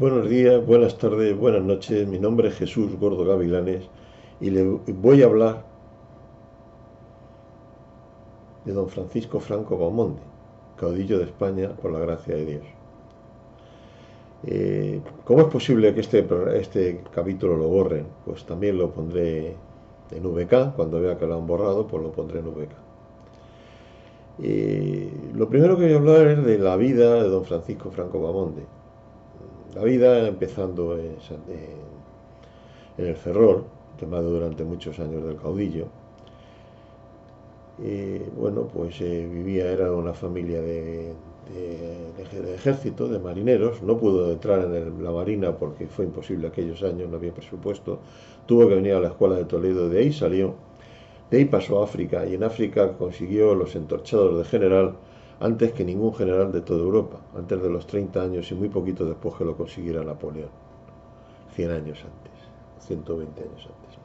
Buenos días, buenas tardes, buenas noches. Mi nombre es Jesús Gordo Gavilanes y le voy a hablar de don Francisco Franco Bahamonde, caudillo de España por la gracia de Dios. ¿Cómo es posible que este capítulo lo borren? Pues también lo pondré en VK. Cuando vea que lo han borrado, pues lo pondré en VK. Lo primero que voy a hablar es de la vida de don Francisco Franco Bahamonde. La vida empezando en el Ferrol, llamado durante muchos años del caudillo. Bueno, pues vivía, era una familia de ejército, de marineros. No pudo entrar en la marina porque fue imposible aquellos años, no había presupuesto. Tuvo que venir a la escuela de Toledo, de ahí salió. De ahí pasó a África y en África consiguió los entorchados de general antes que ningún general de toda Europa, antes de los 30 años y muy poquito después que lo consiguiera Napoleón, 100 años antes, 120 años antes.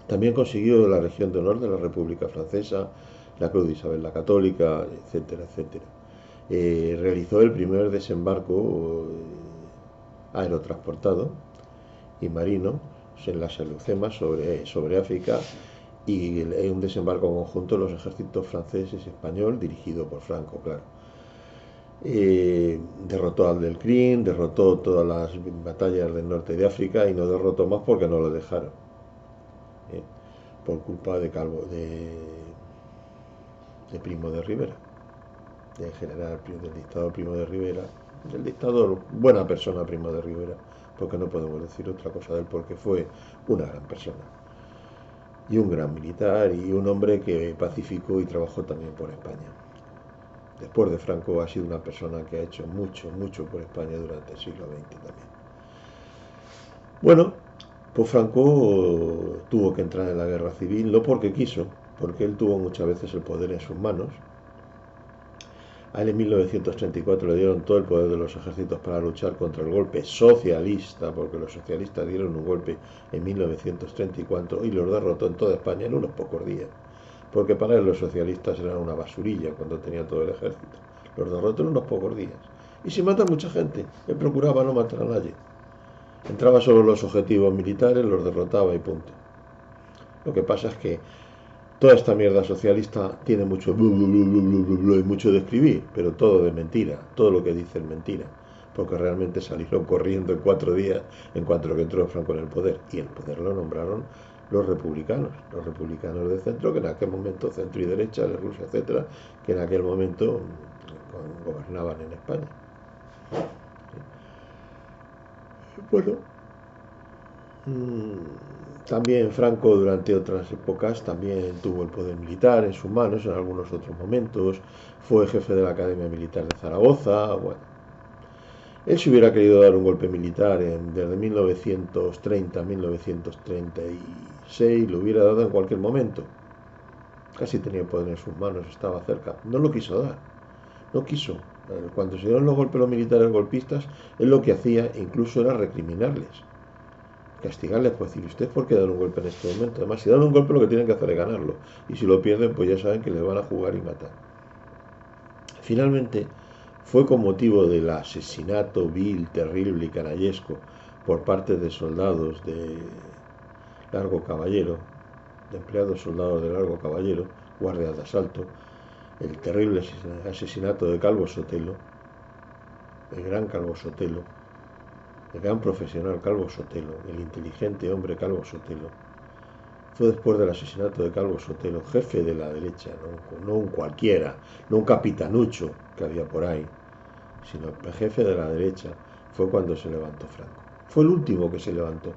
También consiguió la Región de Honor de la República Francesa, la Cruz de Isabel la Católica, etcétera, etcétera. Realizó el primer desembarco aerotransportado y marino en las Alhucemas sobre África y un desembarco conjunto de los ejércitos franceses y español dirigido por Franco, claro. Derrotó al del Crin, derrotó todas las batallas del norte de África y no derrotó más porque no lo dejaron. Eh, por culpa de Primo de Rivera, del general, del dictador Primo de Rivera, del dictador, buena persona Primo de Rivera, porque no podemos decir otra cosa de él, porque fue una gran persona y un gran militar y un hombre que pacificó y trabajó también por España. Después de Franco ha sido una persona que ha hecho mucho, mucho por España durante el siglo XX también. Bueno, pues Franco tuvo que entrar en la guerra civil, no porque quiso, porque él tuvo muchas veces el poder en sus manos. A él en 1934 le dieron todo el poder de los ejércitos para luchar contra el golpe socialista, porque los socialistas dieron un golpe en 1934 y los derrotó en toda España en unos pocos días, porque para él los socialistas eran una basurilla cuando tenía todo el ejército. Los derrotó en unos pocos días. Y si mata mucha gente, él procuraba no matar a nadie. Entraba solo los objetivos militares, los derrotaba y punto. Lo que pasa es que toda esta mierda socialista tiene mucho y mucho de escribir, pero todo de mentira. Todo lo que dice es mentira. Porque realmente salieron corriendo en 4 días en cuanto que entró Franco en el poder. Y el poder lo nombraron los republicanos de centro, que en aquel momento, centro y derecha, de Rusia, etcétera, que en aquel momento gobernaban en España. Bueno, también Franco durante otras épocas también tuvo el poder militar en sus manos en algunos otros momentos, fue jefe de la Academia Militar de Zaragoza, bueno. Él si hubiera querido dar un golpe militar desde 1930 a 1936, lo hubiera dado en cualquier momento. Casi tenía el poder en sus manos, estaba cerca. No lo quiso dar, no quiso. Cuando se dieron los golpes los militares golpistas, él lo que hacía incluso era recriminarles, castigarles, pues decir, ¿ustedes por qué dan un golpe en este momento? Además, si dan un golpe lo que tienen que hacer es ganarlo. Y si lo pierden, pues ya saben que les van a jugar y matar. Finalmente, fue con motivo del asesinato vil, terrible y canallesco por parte de soldados de Largo Caballero, de empleados soldados de Largo Caballero, guardias de asalto, el terrible asesinato de Calvo Sotelo, el gran Calvo Sotelo, el gran profesional Calvo Sotelo, el inteligente hombre Calvo Sotelo. Fue después del asesinato de Calvo Sotelo, jefe de la derecha, no un cualquiera, no un capitanucho que había por ahí, sino el jefe de la derecha, fue cuando se levantó Franco. Fue el último que se levantó,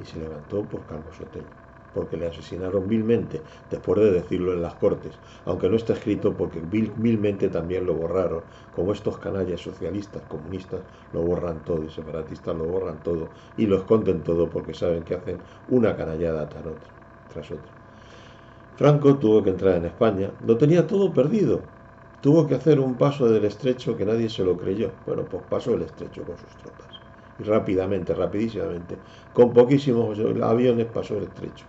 y se levantó por Calvo Sotelo, porque le asesinaron vilmente, después de decirlo en las cortes, aunque no está escrito porque vilmente también lo borraron, como estos canallas socialistas, comunistas, lo borran todo, y separatistas lo borran todo, y lo esconden todo porque saben que hacen una canallada tras otra. Franco tuvo que entrar en España, lo tenía todo perdido, tuvo que hacer un paso del estrecho que nadie se lo creyó. Bueno, pues pasó el estrecho con sus tropas. Y rápidamente, rapidísimamente, con poquísimos aviones pasó el estrecho.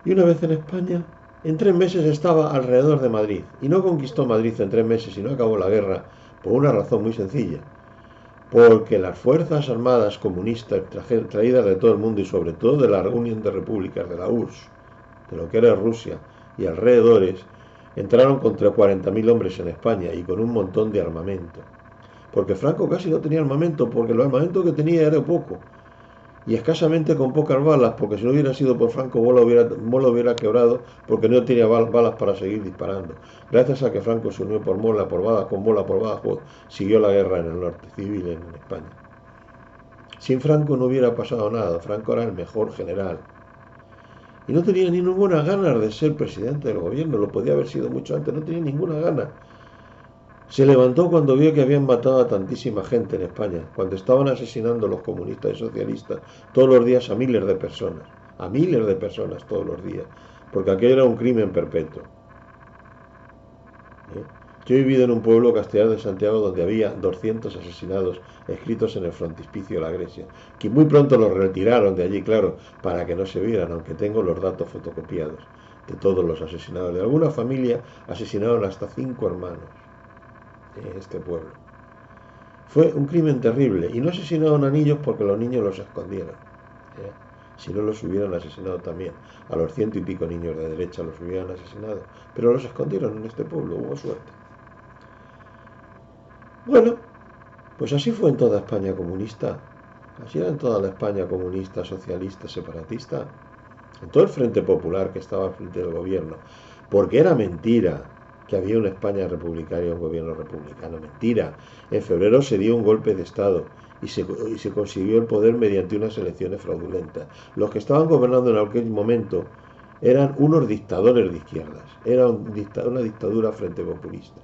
Y una vez en España, en 3 meses estaba alrededor de Madrid. Y no conquistó Madrid en 3 meses y no acabó la guerra, Por una razón muy sencilla. Porque las fuerzas armadas comunistas traídas de todo el mundo y sobre todo de la Unión de Repúblicas, de la URSS, de lo que era Rusia y alrededores, entraron contra 40.000 hombres en España y con un montón de armamento. Porque Franco casi no tenía armamento, porque el armamento que tenía era poco. Y escasamente con pocas balas, porque si no hubiera sido por Franco, Mola hubiera quebrado porque no tenía balas para seguir disparando. Gracias a que Franco se unió por Mola, con Mola por Badajoz, siguió la guerra en el norte, civil en España. Sin Franco no hubiera pasado nada, Franco era el mejor general. Y no tenía ni ninguna ganas de ser presidente del gobierno, lo podía haber sido mucho antes, no tenía ninguna gana. Se levantó cuando vio que habían matado a tantísima gente en España, cuando estaban asesinando los comunistas y socialistas todos los días a miles de personas todos los días, porque aquello era un crimen perpetuo. ¿Eh? Yo he vivido en un pueblo castellano de Santiago donde había 200 asesinados escritos en el frontispicio de la iglesia, que muy pronto los retiraron de allí, claro, para que no se vieran, aunque tengo los datos fotocopiados de todos los asesinados. De alguna familia asesinaron hasta 5 hermanos en este pueblo. Fue un crimen terrible y no asesinaron a niños porque los niños los escondieron. ¿Eh? Si no los hubieran asesinado también. A los 100 y pico niños de derecha los hubieran asesinado. Pero los escondieron en este pueblo, hubo suerte. Bueno, pues así fue en toda España comunista. Así era en toda la España comunista, socialista, separatista. En todo el Frente Popular que estaba al frente del gobierno. Porque era mentira que había una España republicana y un gobierno republicano. Mentira. En febrero se dio un golpe de Estado y se consiguió el poder mediante unas elecciones fraudulentas. Los que estaban gobernando en aquel momento eran unos dictadores de izquierdas. Era una dictadura frente populista.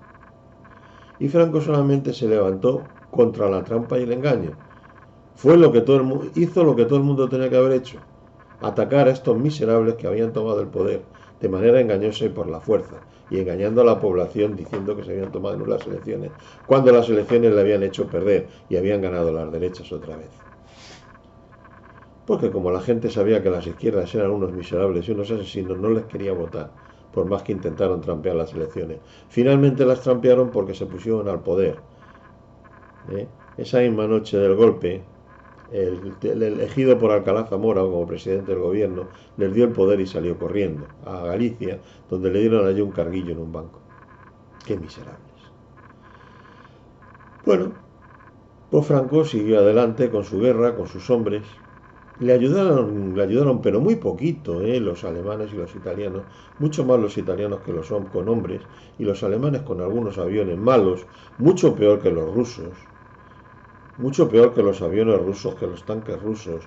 Y Franco solamente se levantó contra la trampa y el engaño. Hizo lo que todo el mundo tenía que haber hecho. Atacar a estos miserables que habían tomado el poder de manera engañosa y por la fuerza, y engañando a la población diciendo que se habían tomado en las elecciones, cuando las elecciones le habían hecho perder y habían ganado las derechas otra vez. Porque como la gente sabía que las izquierdas eran unos miserables y unos asesinos, no les quería votar, por más que intentaron trampear las elecciones. Finalmente las trampearon porque se pusieron al poder. Esa misma noche del golpe, el elegido por Alcalá Zamora como presidente del gobierno les dio el poder y salió corriendo a Galicia, donde le dieron allí un carguillo en un banco. Qué miserables. Bueno, pues Franco siguió adelante con su guerra, con sus hombres. Le ayudaron, pero muy poquito, los alemanes y los italianos, mucho más los italianos que los con hombres, y los alemanes con algunos aviones malos, mucho peor que los rusos, mucho peor que los aviones rusos, que los tanques rusos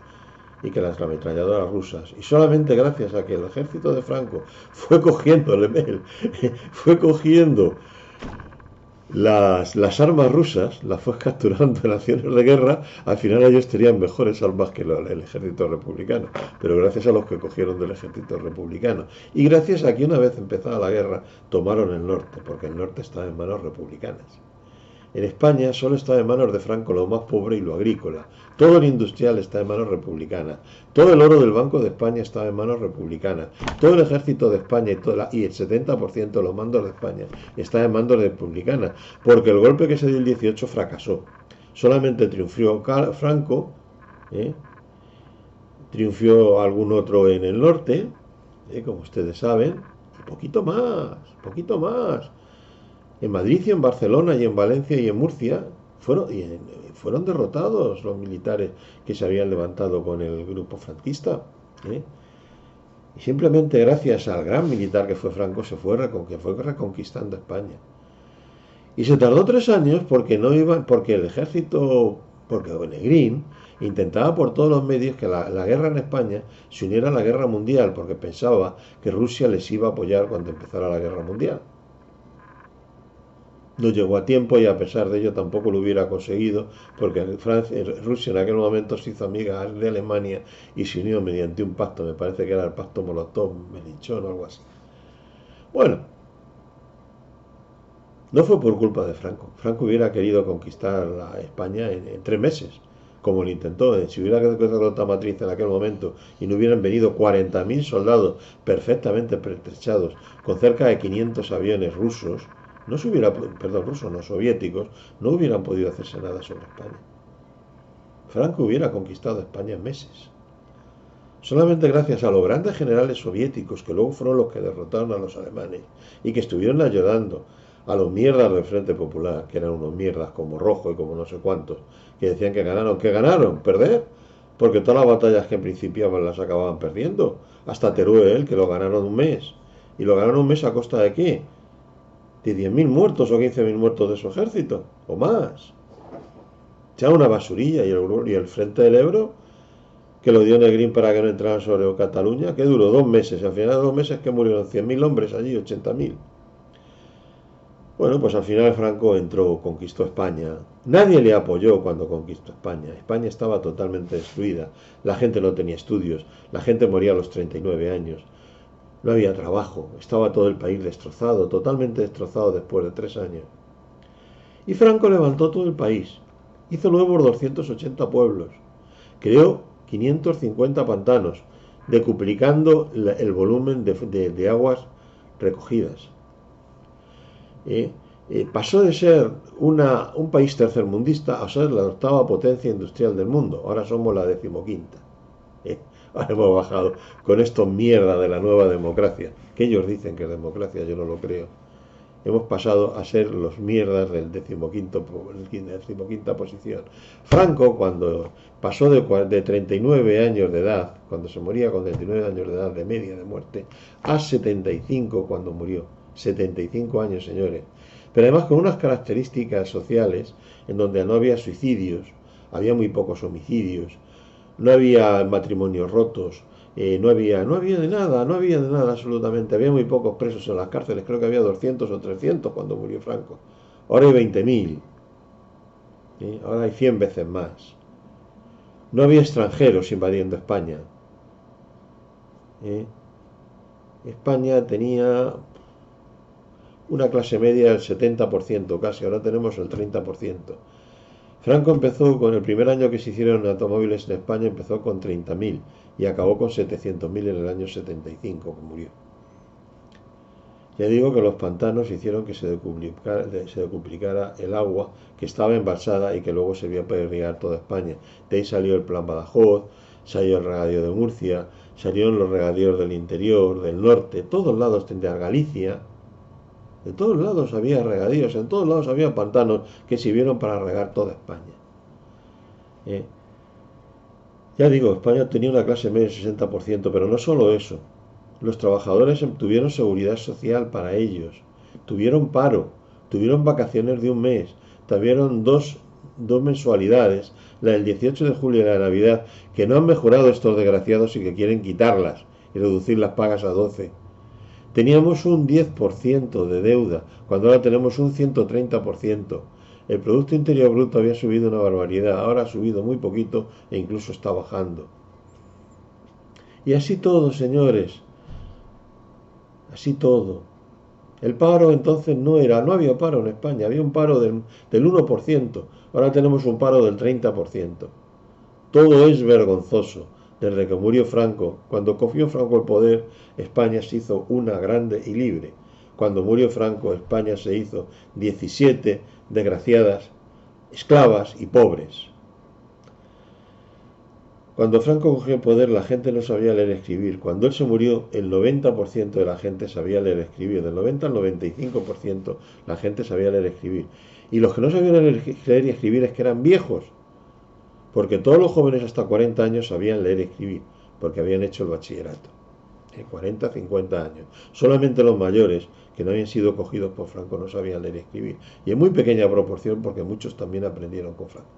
y que las ametralladoras rusas. Y solamente gracias a que el ejército de Franco fue cogiendo las armas rusas, las fue capturando en acciones de guerra, al final ellos tenían mejores armas que el ejército republicano, pero gracias a los que cogieron del ejército republicano. Y gracias a que una vez empezada la guerra tomaron el norte, porque el norte estaba en manos republicanas. En España solo está en manos de Franco lo más pobre y lo agrícola. Todo el industrial está en manos republicanas. Todo el oro del Banco de España está en manos republicanas. Todo el ejército de España y el 70% de los mandos de España está en manos republicanas. Porque el golpe que se dio el 18 fracasó. Solamente triunfó Franco, triunfó algún otro en el norte, como ustedes saben, y poquito más. En Madrid y en Barcelona y en Valencia y en Murcia fueron derrotados los militares que se habían levantado con el grupo franquista. Y simplemente gracias al gran militar que fue Franco que fue reconquistando España. Y se tardó 3 años porque el ejército, porque Negrín intentaba por todos los medios que la guerra en España se uniera a la guerra mundial, porque pensaba que Rusia les iba a apoyar cuando empezara la guerra mundial. No llegó a tiempo y a pesar de ello tampoco lo hubiera conseguido porque Rusia en aquel momento se hizo amiga de Alemania y se unió mediante un pacto, me parece que era el pacto Molotov-Melanchón o algo así. Bueno, no fue por culpa de Franco. Franco hubiera querido conquistar a España en 3 meses, como lo intentó. Si hubiera quedado otra matriz en aquel momento y no hubieran venido 40.000 soldados perfectamente pertrechados con cerca de 500 aviones rusos, no se hubiera, perdón, rusos, no soviéticos, no hubieran podido hacerse nada sobre España. Franco hubiera conquistado España en meses. Solamente gracias a los grandes generales soviéticos, que luego fueron los que derrotaron a los alemanes y que estuvieron ayudando a los mierdas del Frente Popular, que eran unos mierdas como Rojo y como no sé cuántos, que decían que ganaron. ¿Qué ganaron? ¿Perder? Porque todas las batallas que en principio las acababan perdiendo. Hasta Teruel, que lo ganaron un mes. ¿Y lo ganaron un mes a costa de qué? De 10.000 muertos o 15.000 muertos de su ejército, o más. Ya una basurilla. Y el Frente del Ebro, que lo dio Negrín para que no entraran sobre Cataluña, que duró 2 meses. Al final de 2 meses que murieron 100.000 hombres allí, 80.000. Bueno, pues al final Franco entró, conquistó España. Nadie le apoyó cuando conquistó España. España estaba totalmente destruida. La gente no tenía estudios. La gente moría a los 39 años. No había trabajo. Estaba todo el país destrozado, totalmente destrozado después de 3 años. Y Franco levantó todo el país. Hizo nuevos 280 pueblos. Creó 550 pantanos, decuplicando el volumen de aguas recogidas. Pasó de ser un país tercermundista a ser la octava potencia industrial del mundo. Ahora somos la 15ª. Ahora hemos bajado con esto mierda de la nueva democracia, que ellos dicen que es democracia, yo no lo creo. Hemos pasado a ser los mierdas del 15ª posición. Franco, cuando pasó de 39 años de edad, cuando se moría con 39 años de edad de media de muerte, a 75 cuando murió. 75 años, señores. Pero además con unas características sociales en donde no había suicidios, había muy pocos homicidios, no había matrimonios rotos, no había de nada absolutamente. Había muy pocos presos en las cárceles, creo que había 200 o 300 cuando murió Franco. Ahora hay 20.000, ¿sí? Ahora hay 100 veces más. No había extranjeros invadiendo España. ¿Sí? España tenía una clase media del 70% casi, ahora tenemos el 30%. Franco empezó con el primer año que se hicieron automóviles en España, empezó con 30.000 y acabó con 700.000 en el año 75, que murió. Ya digo que los pantanos hicieron que se decuplicara el agua que estaba embalsada y que luego servía para irrigar toda España. De ahí salió el Plan Badajoz, salió el regadío de Murcia, salieron los regadíos del interior, del norte, todos lados, de Galicia. De todos lados había regadíos, en todos lados había pantanos que sirvieron para regar toda España. Eh, Ya digo, España tenía una clase media del 60%, pero no solo eso. Los trabajadores tuvieron seguridad social para ellos, tuvieron paro, tuvieron vacaciones de un mes, tuvieron dos mensualidades, la del 18 de julio y la de Navidad, que no han mejorado estos desgraciados y que quieren quitarlas y reducir las pagas a 12. Teníamos un 10% de deuda, cuando ahora tenemos un 130%. El Producto Interior Bruto había subido una barbaridad, ahora ha subido muy poquito e incluso está bajando. Y así todo, señores, así todo. El paro entonces no había paro en España, había un paro del 1%, ahora tenemos un paro del 30%. Todo es vergonzoso. Desde que murió Franco, cuando cogió Franco el poder, España se hizo una grande y libre. Cuando murió Franco, España se hizo 17 desgraciadas, esclavas y pobres. Cuando Franco cogió el poder, la gente no sabía leer y escribir. Cuando él se murió, el 90% de la gente sabía leer y escribir. Del 90 al 95% la gente sabía leer y escribir. Y los que no sabían leer y escribir es que eran viejos. Porque todos los jóvenes hasta 40 años sabían leer y escribir, porque habían hecho el bachillerato. 40, 50 años. Solamente los mayores, que no habían sido cogidos por Franco, no sabían leer y escribir. Y en muy pequeña proporción, porque muchos también aprendieron con Franco.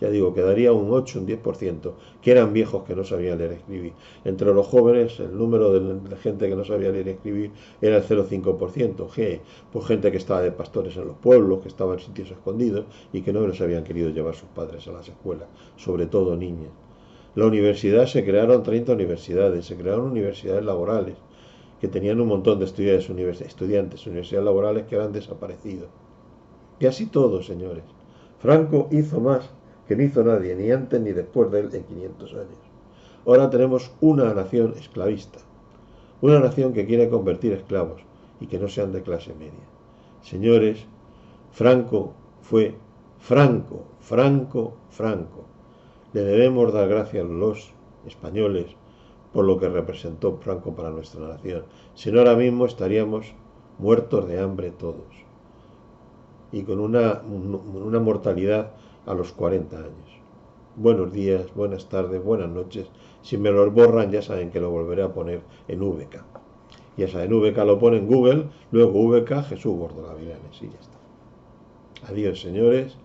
Ya digo, quedaría un 8, un 10%, que eran viejos que no sabían leer y escribir. Entre los jóvenes, el número de gente que no sabía leer y escribir era el 0,5%. Pues gente que estaba de pastores en los pueblos, que estaba en sitios escondidos y que no les habían querido llevar sus padres a las escuelas, sobre todo niñas. La universidad, se crearon 30 universidades, se crearon universidades laborales, que tenían un montón de estudiantes, universidades laborales que han desaparecido. Y así todo, señores. Franco hizo más que no hizo nadie, ni antes ni después de él, en 500 años. Ahora tenemos una nación esclavista, una nación que quiere convertir esclavos y que no sean de clase media. Señores, Franco fue Franco, Franco, Franco. Le debemos dar gracias a los españoles por lo que representó Franco para nuestra nación. Si no, ahora mismo estaríamos muertos de hambre todos y con una mortalidad a los 40 años. Buenos días, buenas tardes, buenas noches. Si me lo borran, ya saben que lo volveré a poner en VK. Ya saben, VK lo pone en Google, luego VK Jesús Gordo Gavilanes y ya está. Adiós, señores.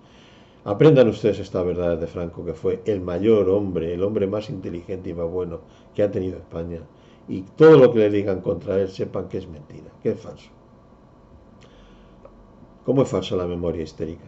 Aprendan ustedes esta verdad de Franco, que fue el mayor hombre, el hombre más inteligente y más bueno que ha tenido España. Y todo lo que le digan contra él, sepan que es mentira, que es falso. ¿Cómo es falsa la memoria histérica?